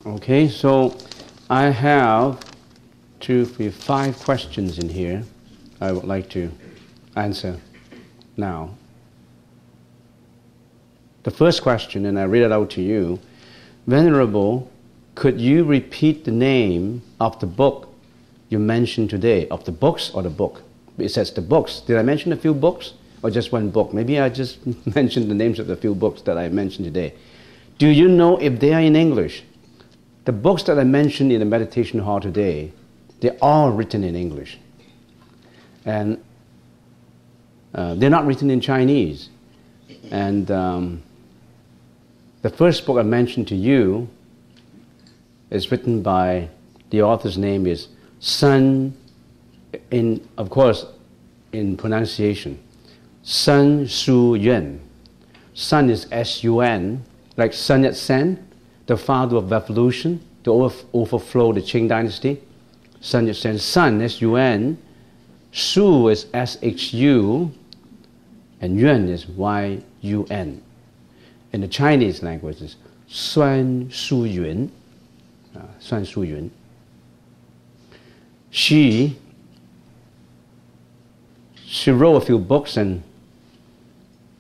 Okay, so I have 2, 3, 5 questions in here I would like to answer now. The first question, and I read it out to you. Venerable, could you repeat the name of the book you mentioned today? Of the books or the book? It says the books. Did I mention a few books or just one book? Maybe I just mentioned the names of the few books that I mentioned today. Do you know if they are in English? The books that I mentioned in the meditation hall today, they're all written in English. And they're not written in Chinese. And the first book I mentioned to you is written by, the author's name is Sun, of course, in pronunciation, Sun Su Yun. Sun is S-U-N, like Sun Yat-sen, the father of revolution, to overthrow the Qing dynasty. Sun Yat-sen, Sun, S-U-N, Su is S-H-U, and Yuan is Y-U-N. In the Chinese language, it's Suan Su Yun. Suan Su Yun. She wrote a few books, and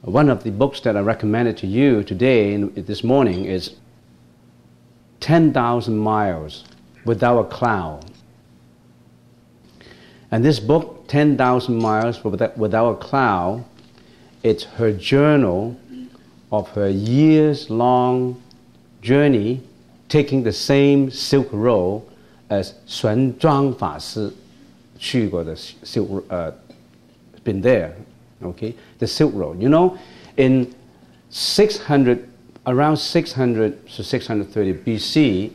one of the books that I recommended to you today, this morning, is 10,000 Miles Without a Cloud. And this book, 10,000 Miles Without a Cloud, it's her journal of her years-long journey taking the same Silk Road as 玄奘法师去过的 Silk been there, okay? The Silk Road. You know, in around 600 to 630 BC,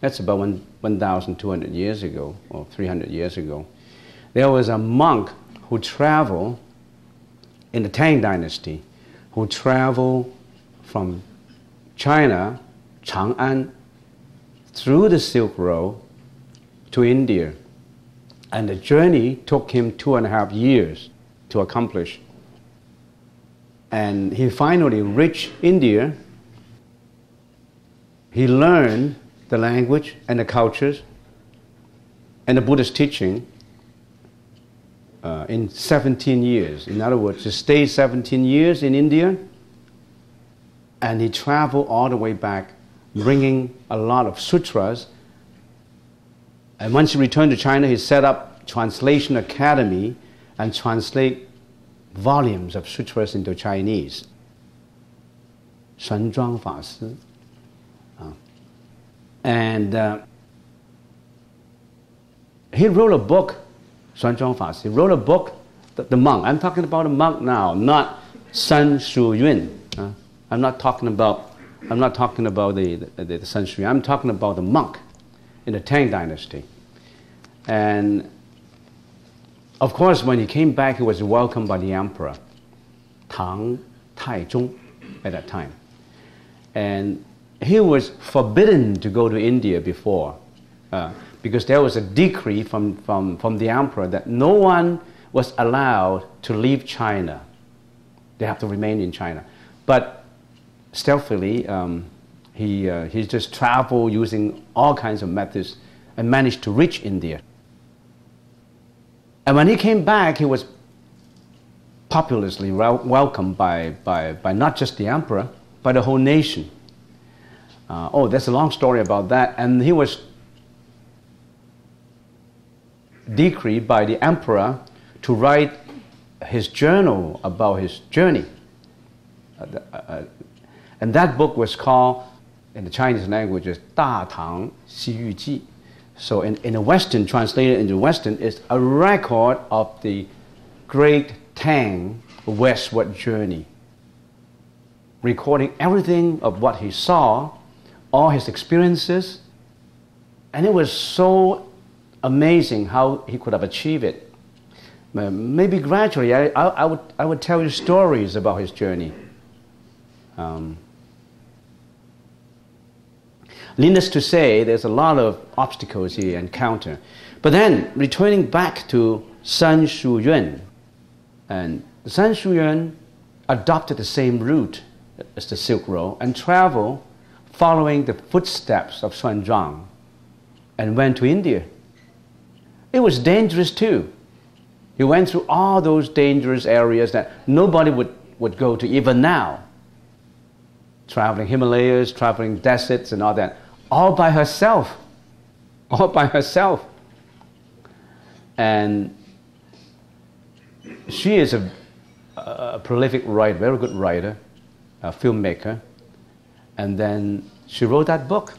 that's about 1,200 years ago, or 300 years ago, there was a monk who traveled in the Tang Dynasty, who traveled from China, Chang'an, through the Silk Road to India. And the journey took him 2.5 years to accomplish. And he finally reached India. He learned the language and the cultures and the Buddhist teaching in 17 years. In other words, he stayed 17 years in India, and he traveled all the way back, bringing a lot of sutras. And once he returned to China, he set up Translation Academy and translate volumes of sutras into Chinese. 玄奘法师. And he wrote a book, 玄奘法师. He wrote a book, the monk. I'm talking about a monk now, not Sun Su Yun. I'm not talking about the Sun Su Yun. I'm talking about the monk in the Tang Dynasty. And of course, when he came back, he was welcomed by the emperor, Tang Taizong, at that time. And he was forbidden to go to India before, because there was a decree from the emperor that no one was allowed to leave China. They have to remain in China. But stealthily, he just traveled using all kinds of methods and managed to reach India. And when he came back, he was populously welcomed by not just the emperor, but the whole nation. There's a long story about that. And he was decreed by the emperor to write his journal about his journey. And that book was called, in the Chinese language, 大唐西域记. So in the Western, translated into Western, is a record of the great Tang westward journey, recording everything of what he saw, all his experiences. And it was so amazing how he could have achieved it. maybe gradually I would tell you stories about his journey. Needless to say, there's a lot of obstacles he encountered. But then, returning back to San Shu Yun, and San Shu Yun adopted the same route as the Silk Road and traveled following the footsteps of Xuanzang and went to India. It was dangerous too. He went through all those dangerous areas that nobody would go to even now. Traveling Himalayas, traveling deserts and all that. All by herself. All by herself. And she is a prolific writer, very good writer, a filmmaker. And then she wrote that book,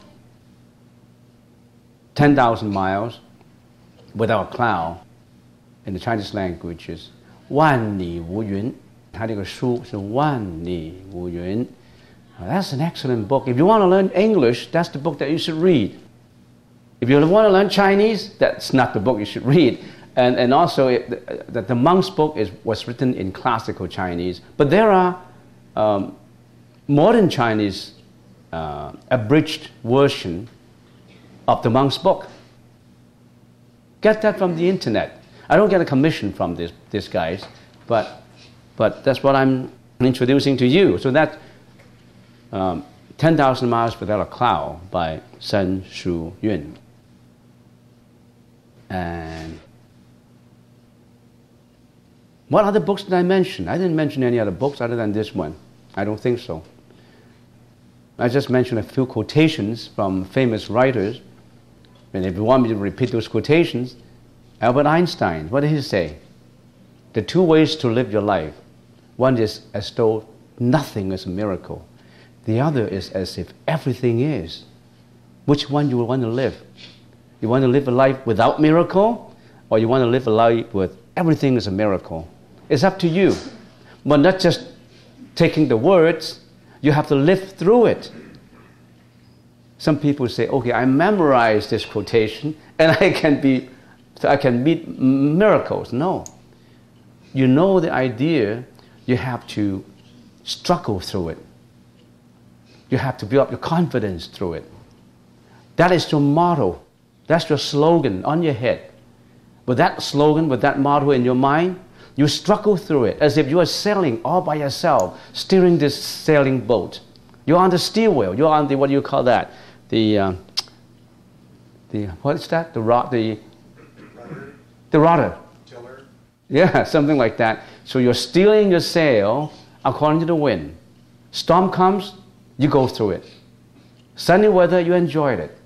10,000 Miles Without a Cloud. In the Chinese language is 万里无云. 她这个书是万里无云. That's an excellent book. If you want to learn English, that's the book that you should read. If you want to learn Chinese, that's not the book you should read. And also, the monk's book was written in classical Chinese. But there are modern Chinese abridged version of the monk's book. Get that from the internet. I don't get a commission from these guys, but that's what I'm introducing to you. So that 10,000 Miles Without a Cloud by San Shu Yun. And what other books did I mention? I didn't mention any other books other than this one. I don't think so. I just mentioned a few quotations from famous writers. And if you want me to repeat those quotations, Albert Einstein, what did he say? The two ways to live your life. One is as though nothing is a miracle. The other is as if everything is. Which one you want to live? You want to live a life without miracle, or you want to live a life with everything is a miracle? It's up to you. But not just taking the words, you have to live through it. Some people say, okay, I memorized this quotation and I can meet miracles. No. You know the idea, you have to struggle through it. You have to build up your confidence through it. That is your motto. That's your slogan on your head. With that slogan, with that motto in your mind, you struggle through it as if you are sailing all by yourself, steering this sailing boat. You're on the steer wheel. You're on the, what do you call that? The what is that? The rudder. The rudder. Tiller. Yeah, something like that. So you're steering your sail according to the wind. Storm comes, you go through it. Sunny weather, you enjoyed it.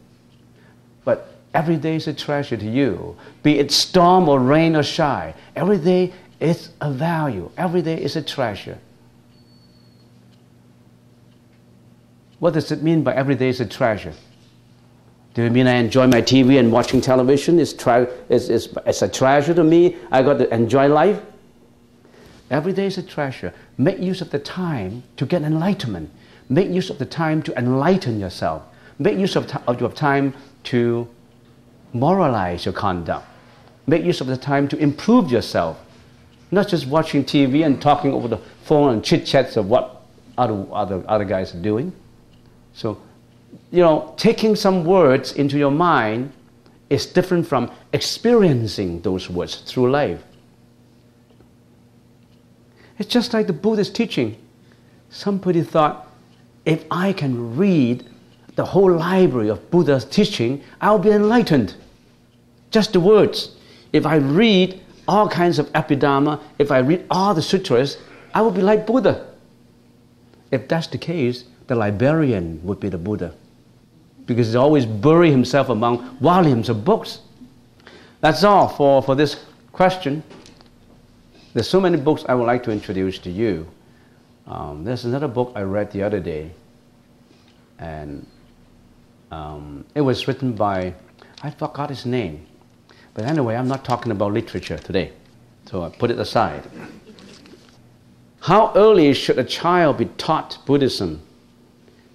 But every day is a treasure to you. Be it storm or rain or shine. Every day is a value. Every day is a treasure. What does it mean by every day is a treasure? Do you mean I enjoy my TV and watching television? It's a treasure to me. I got to enjoy life. Every day is a treasure. Make use of the time to get enlightenment. Make use of the time to enlighten yourself. Make use of your time to moralize your conduct. Make use of the time to improve yourself. Not just watching TV and talking over the phone and chit-chats of what other guys are doing. So, taking some words into your mind is different from experiencing those words through life. It's just like the Buddhist teaching. Somebody thought, if I can read the whole library of Buddha's teaching, I'll be enlightened. Just the words. If I read all kinds of Abhidharma, if I read all the sutras, I will be like Buddha. If that's the case, the librarian would be the Buddha, because he always bury himself among volumes of books. That's all for this question. There's so many books I would like to introduce to you. There's another book I read the other day, and it was written by, I forgot his name. But anyway, I'm not talking about literature today, so I put it aside. How early should a child be taught Buddhism?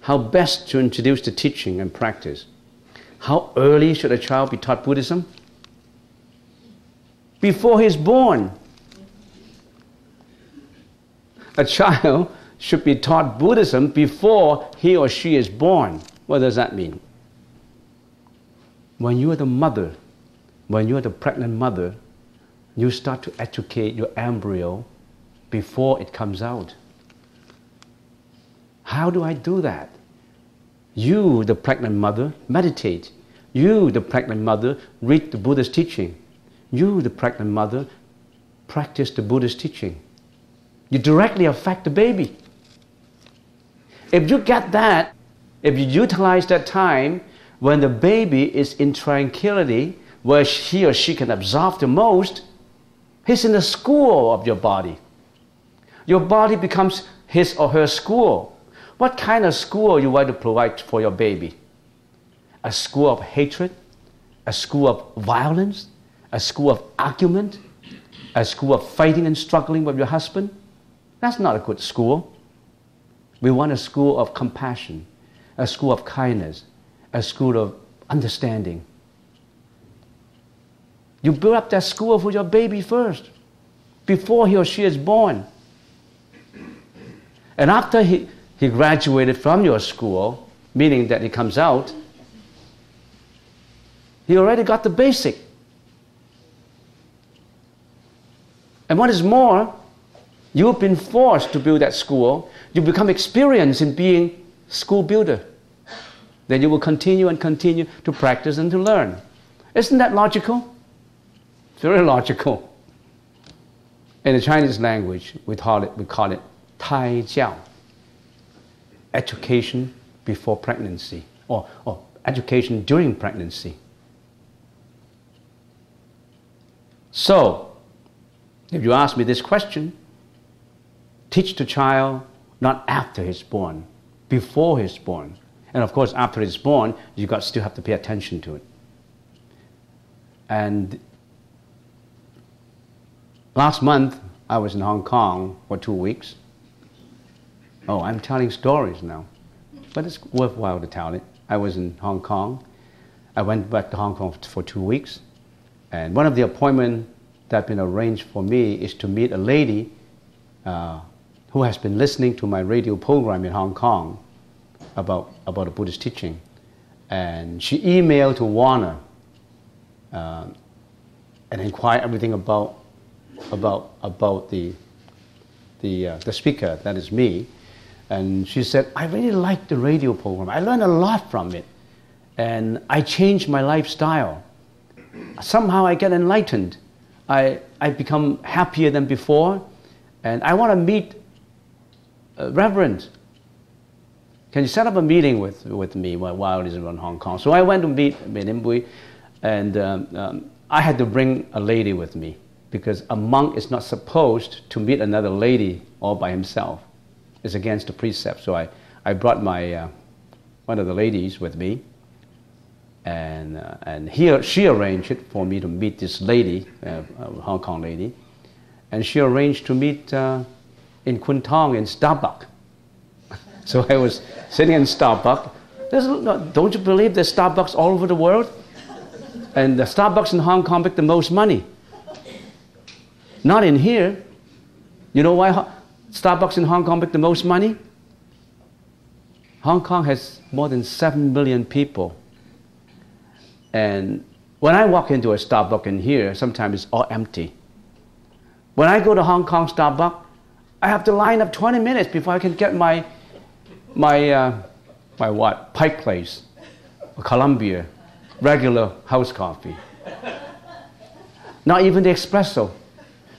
How best to introduce the teaching and practice? How early should a child be taught Buddhism? Before he's born. a child should be taught Buddhism before he or she is born. What does that mean? When you are the mother, when you are the pregnant mother, you start to educate your embryo before it comes out. How do I do that? You, the pregnant mother, meditate. You, the pregnant mother, read the Buddha's teaching. You, the pregnant mother, practice the Buddhist teaching. You directly affect the baby. If you get that, if you utilize that time when the baby is in tranquility, where he or she can absorb the most, he's in the school of your body. Your body becomes his or her school. What kind of school you want to provide for your baby? A school of hatred? A school of violence? A school of argument? A school of fighting and struggling with your husband? That's not a good school. We want a school of compassion, a school of kindness, a school of understanding. You build up that school for your baby first, before he or she is born. And after he graduated from your school, meaning that he comes out, he already got the basic. And what is more, you've been forced to build that school. You become experienced in being school builder. Then you will continue and continue to practice and to learn. Isn't that logical? It's very logical. In the Chinese language, we call it Tai Jiao. Education before pregnancy, or education during pregnancy. So, if you ask me this question, teach the child not after he's born, before he's born. And of course, after he's born, you still have to pay attention to it. And last month, I was in Hong Kong for 2 weeks. Oh, I'm telling stories now, but it's worthwhile to tell it. I was in Hong Kong. I went back to Hong Kong for 2 weeks. And one of the appointments that have been arranged for me is to meet a lady who has been listening to my radio program in Hong Kong about a Buddhist teaching. And she emailed to Warner and inquired everything about the speaker, that is me. And she said, I really like the radio program. I learned a lot from it. And I changed my lifestyle. Somehow I get enlightened. I become happier than before. And I want to meet Reverend. Can you set up a meeting with me while he's in Hong Kong? So I went to meet him. And I had to bring a lady with me, because a monk is not supposed to meet another lady all by himself. It's against the precept. So I brought my one of the ladies with me, and she arranged it for me to meet this lady, a Hong Kong lady, and she arranged to meet in Kwun Tong in Starbucks. So I was sitting in Starbucks. Don't you believe there's Starbucks all over the world? And the Starbucks in Hong Kong make the most money. Not in here. You know why Starbucks in Hong Kong make the most money? Hong Kong has more than 7 million people. And when I walk into a Starbucks in here, sometimes it's all empty. When I go to Hong Kong Starbucks, I have to line up 20 minutes before I can get my Pike Place, or Columbia, regular house coffee. Not even the espresso,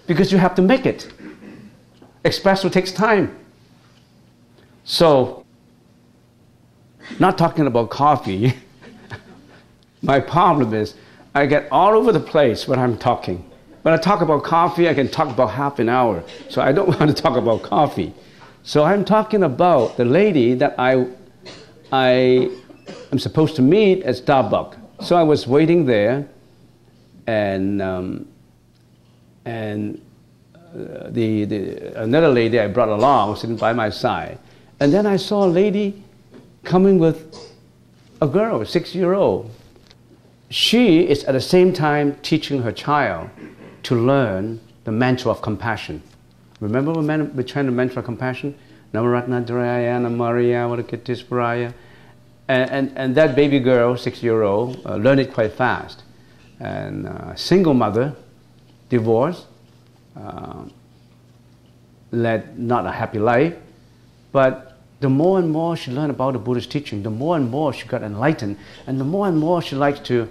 because you have to make it. Espresso takes time. So, not talking about coffee, my problem is I get all over the place when I'm talking. When I talk about coffee, I can talk about half an hour. So I don't want to talk about coffee. So I'm talking about the lady that I am supposed to meet at Starbucks. So I was waiting there, and another lady I brought along sitting by my side. And then I saw a lady coming with a girl, a 6-year-old. She is at the same time teaching her child to learn the mantra of compassion. Remember we're trying to mentor compassion? Namaratna Dharayana Maria Vadakatisparaya. And that baby girl, 6-year-old, learned it quite fast. And single mother, divorced, led not a happy life, but the more and more she learned about the Buddhist teaching, the more and more she got enlightened, and the more and more she likes to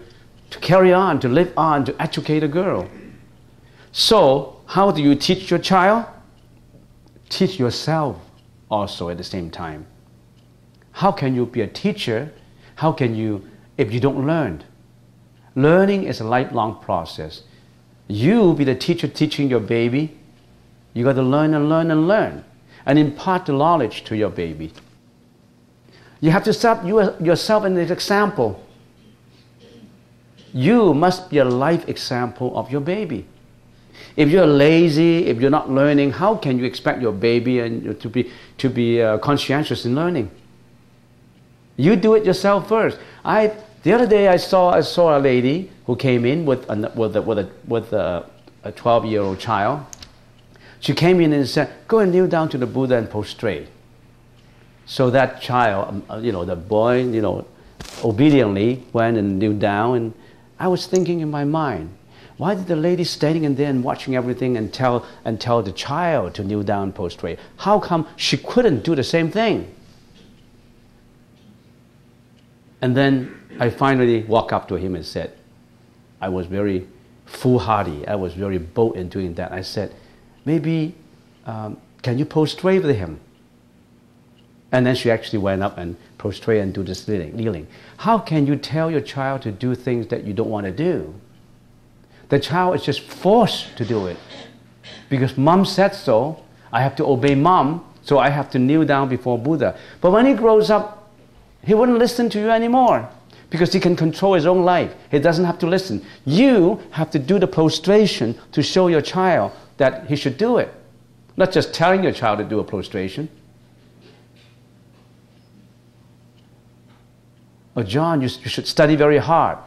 carry on, to live on, to educate a girl. So, how do you teach your child? Teach yourself also at the same time. How can you be a teacher? How can you, if you don't learn? Learning is a lifelong process. You be the teacher teaching your baby. You got to learn and learn and learn, and impart the knowledge to your baby. You have to set yourself an example. You must be a life example of your baby. If you're lazy, if you're not learning, how can you expect your baby and to be conscientious in learning? You do it yourself first. The other day I saw a lady who came in with a 12-year-old child. She came in and said, "Go and kneel down to the Buddha and prostrate." So that child, the boy, obediently went and kneeled down. And I was thinking in my mind, why did the lady standing in there and watching everything and tell the child to kneel down and prostrate? How come she couldn't do the same thing? And then I finally walked up to him and said, I was very foolhardy. I was very bold in doing that. I said, maybe, can you prostrate with him? And then she actually went up and prostrate and do this kneeling. How can you tell your child to do things that you don't want to do? The child is just forced to do it. Because mom said so, I have to obey mom, so I have to kneel down before Buddha. But when he grows up, he wouldn't listen to you anymore because he can control his own life. He doesn't have to listen. You have to do the prostration to show your child that he should do it. Not just telling your child to do a prostration. Oh, John, you should study very hard.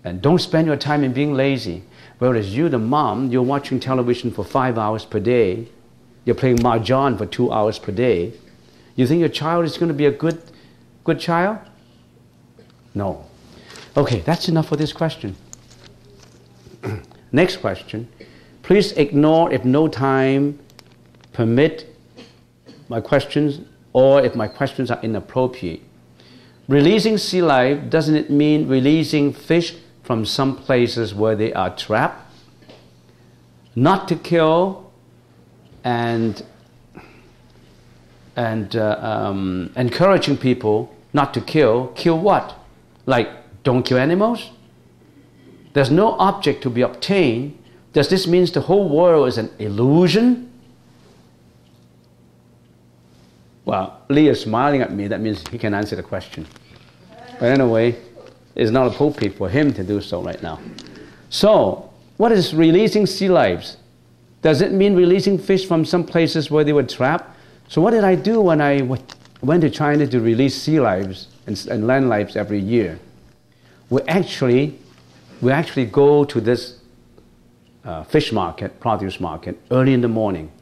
And don't spend your time in being lazy. Whereas you, the mom, you're watching television for 5 hours per day. You're playing mahjong for 2 hours per day. You think your child is going to be a good child? No. Okay, that's enough for this question. Next question. Please ignore if no time permit my questions or if my questions are inappropriate. Releasing sea life, doesn't it mean releasing fish from some places where they are trapped? Not to kill and encouraging people not to kill. Kill what? Like, don't kill animals? There's no object to be obtained. Does this mean the whole world is an illusion? Well, Lee is smiling at me. That means he can answer the question. But anyway, it's not appropriate for him to do so right now. So, what is releasing sea lives? Does it mean releasing fish from some places where they were trapped? So what did I do when I went to China to release sea lives and land lives every year? We actually go to this fish market, produce market, early in the morning.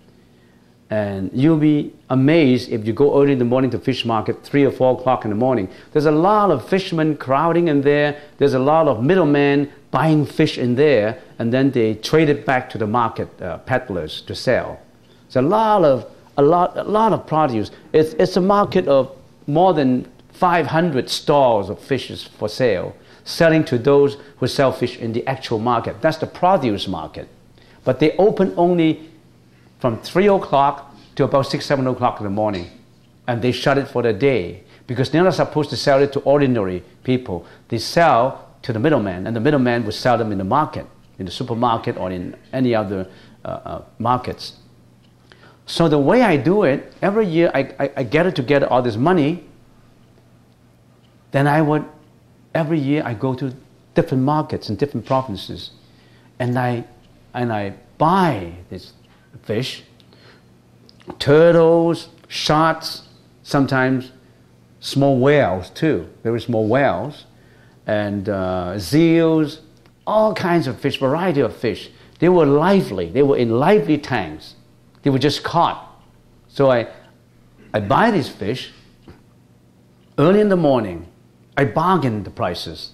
And you'll be amazed if you go early in the morning to fish market, 3 or 4 o'clock in the morning. There's a lot of fishermen crowding in there. There's a lot of middlemen buying fish in there, and then they trade it back to the market peddlers to sell. It's a lot of produce. It's a market of more than 500 stalls of fishes for sale, selling to those who sell fish in the actual market. That's the produce market. But they open only from 3 o'clock to about 6, 7 o'clock in the morning. And they shut it for the day because they're not supposed to sell it to ordinary people. They sell to the middleman, and the middleman will sell them in the market, in the supermarket or in any other markets. So the way I do it, every year I gather together all this money. Then every year I go to different markets in different provinces, and I buy this fish, turtles, sharks, sometimes small whales too, very small whales, and seals, all kinds of fish, variety of fish. They were lively. They were in lively tanks. They were just caught. So I buy these fish. Early in the morning, I bargain the prices.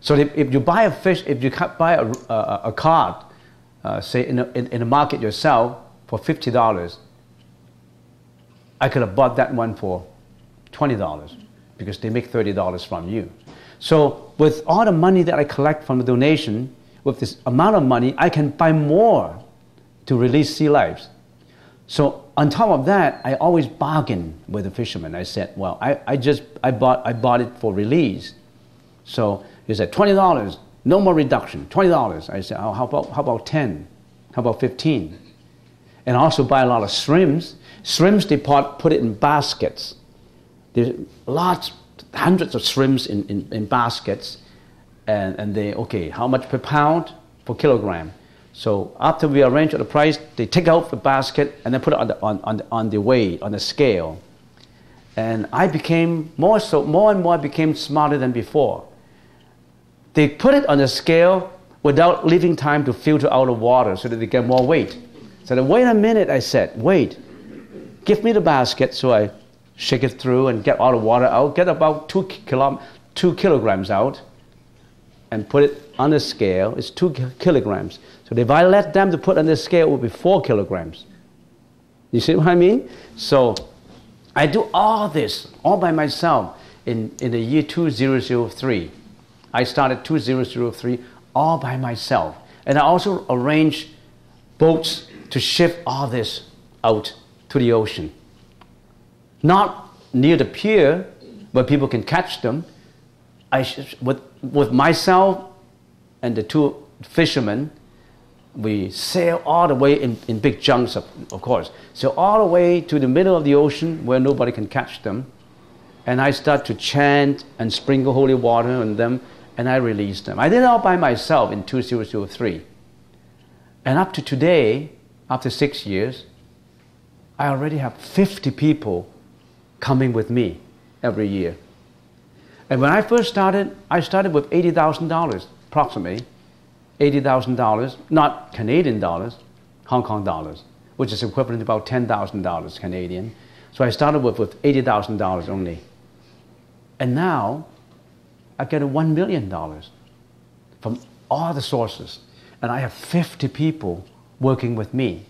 So if you buy a fish, if you buy a cod, say in a market yourself for $50, I could have bought that one for $20 because they make $30 from you. So with all the money that I collect from the donation, with this amount of money, I can buy more to release sea lives. So on top of that, I always bargain with the fishermen. I said, well, I bought it for release. So he said, $20, no more reduction, $20. I said, oh, how about 10? How about 15? And I also buy a lot of shrimps. Shrimps, they put it in baskets. There's lots, hundreds of shrimps in baskets. And they, okay, how much per pound? Per kilogram. So after we arrange the price, they take out the basket and then put it on the weight, on the scale. And I became more and more became smarter than before. They put it on the scale without leaving time to filter out the water so that they get more weight. So wait a minute, I said, wait. Give me the basket. So I shake it through and get all the water out, get about 2 kilograms out, and put it on the scale. It's 2 kilograms. So if I let them to put on the scale, it would be 4 kilograms. You see what I mean? So I do all this all by myself in the year 2003. I started 2003 all by myself. And I also arranged boats to ship all this out to the ocean. Not near the pier where people can catch them. With myself and the 2 fishermen, we sail all the way in big junks, of course. So all the way to the middle of the ocean where nobody can catch them. And I start to chant and sprinkle holy water on them, and I release them. I did it all by myself in 2003. And up to today, after 6 years, I already have 50 people coming with me every year. And when I first started, I started with $80,000, approximately $80,000, not Canadian dollars, Hong Kong dollars, which is equivalent to about $10,000 Canadian. So I started with $80,000 only. And now I get $1 million from all the sources. And I have 50 people working with me.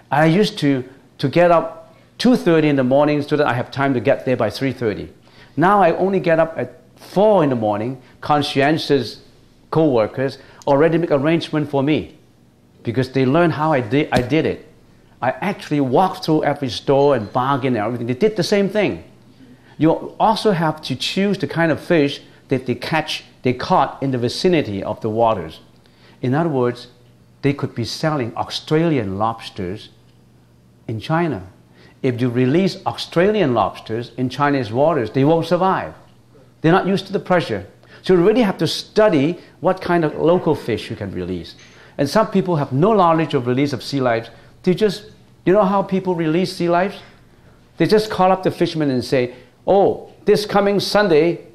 I used to get up 2:30 in the morning so that I have time to get there by 3:30. Now I only get up at 4 in the morning. Conscientious co-workers already make arrangement for me because they learn how I did it. I actually walked through every store and bargained and everything. They did the same thing. You also have to choose the kind of fish that they caught in the vicinity of the waters. In other words, they could be selling Australian lobsters in China. If you release Australian lobsters in Chinese waters, they won't survive. They're not used to the pressure. So you really have to study what kind of local fish you can release. And some people have no knowledge of release of sea lives. They just, you know how people release sea lives? They just call up the fishermen and say, oh, this coming Sunday,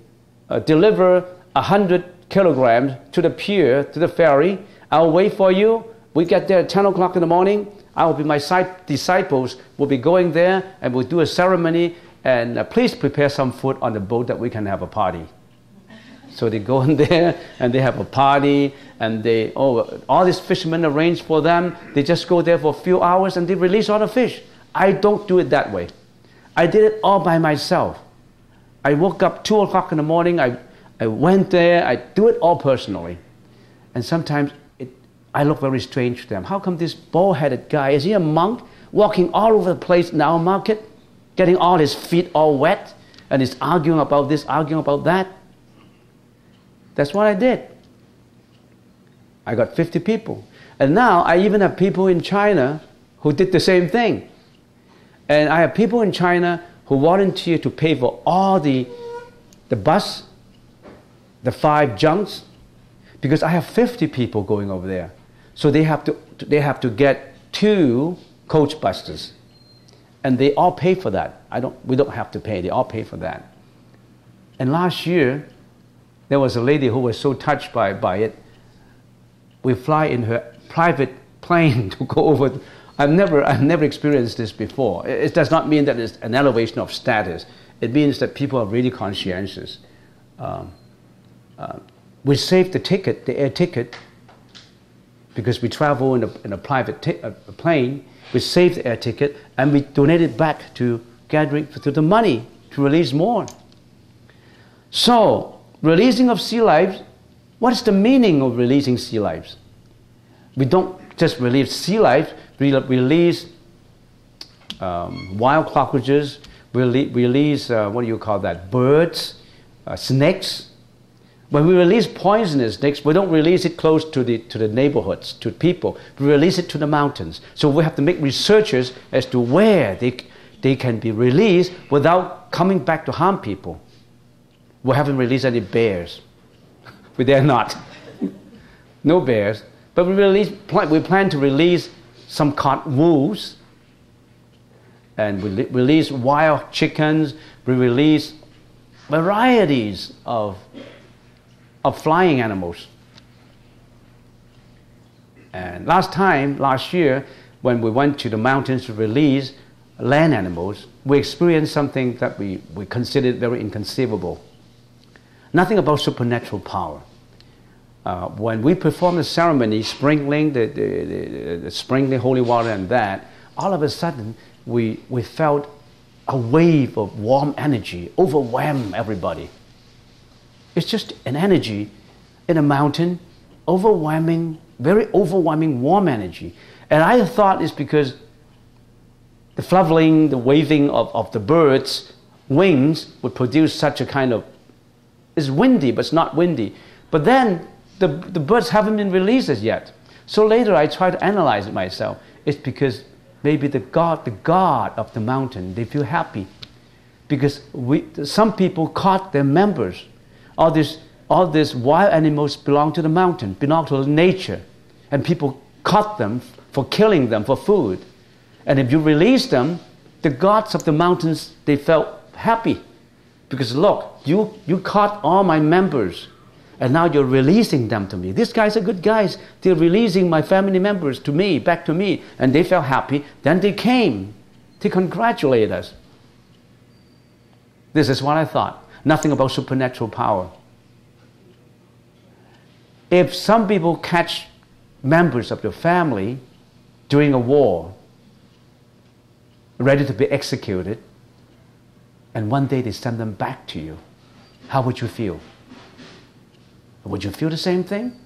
deliver 100 kilograms to the pier, to the ferry. I'll wait for you. We get there at 10 o'clock in the morning. I will be, my disciples will be going there and we'll do a ceremony, and please prepare some food on the boat that we can have a party. So they go in there and they have a party, and all these fishermen arrange for them. They just go there for a few hours and they release all the fish. I don't do it that way. I did it all by myself. I woke up 2 o'clock in the morning. I went there. I do it all personally. And sometimes I look very strange to them. How come this bald-headed guy, is he a monk, walking all over the place in our market, getting all his feet all wet, and he's arguing about this, arguing about that? That's what I did. I got 50 people. And now I even have people in China who did the same thing. And I have people in China who volunteer to pay for all the bus, the 5 junks, because I have 50 people going over there. So they have to get 2 coach buses. And they all pay for that. We don't have to pay. They all pay for that. And last year, there was a lady who was so touched by it. We fly in her private plane to go I've never experienced this before. It does not mean that it's an elevation of status. It means that people are really conscientious. We save the air ticket, because we travel in a private plane. We save the air ticket and we donate it back to the money to release more. So, releasing of sea lives, what is the meaning of releasing sea lives? We don't just release sea lives, we release wild cockroaches, we release, birds, snakes. When we release poisonous snakes, we don't release it close to the neighborhoods, to people. We release it to the mountains. So we have to make researches as to where they can be released without coming back to harm people. We haven't released any bears. We dare not. No bears. But we plan to release some caught wolves, and we release wild chickens. We release varieties of flying animals. And last year, when we went to the mountains to release land animals, we experienced something that we considered very inconceivable. Nothing about supernatural power. When we performed the ceremony, sprinkling the sprinkling holy water and that, all of a sudden we felt a wave of warm energy overwhelm everybody. It's just an energy in a mountain, very overwhelming warm energy. And I thought it's because the fluttering, the waving of the birds' wings would produce such a kind of, it's windy, but it's not windy. But then the birds haven't been released as yet. So later I tried to analyze it myself. It's because maybe the god of the mountain, they feel happy. Because some people caught their members. All these wild animals belong to the mountain, belong to nature. And people caught them for killing them for food. And if you release them, the gods of the mountains, they felt happy. Because look, you caught all my members, and now you're releasing them to me. These guys are good guys. They're releasing my family members to me, back to me. And they felt happy. Then they came to congratulate us. This is what I thought. Nothing about supernatural power. If some people catch members of your family during a war, ready to be executed, and one day they send them back to you, how would you feel? Would you feel the same thing?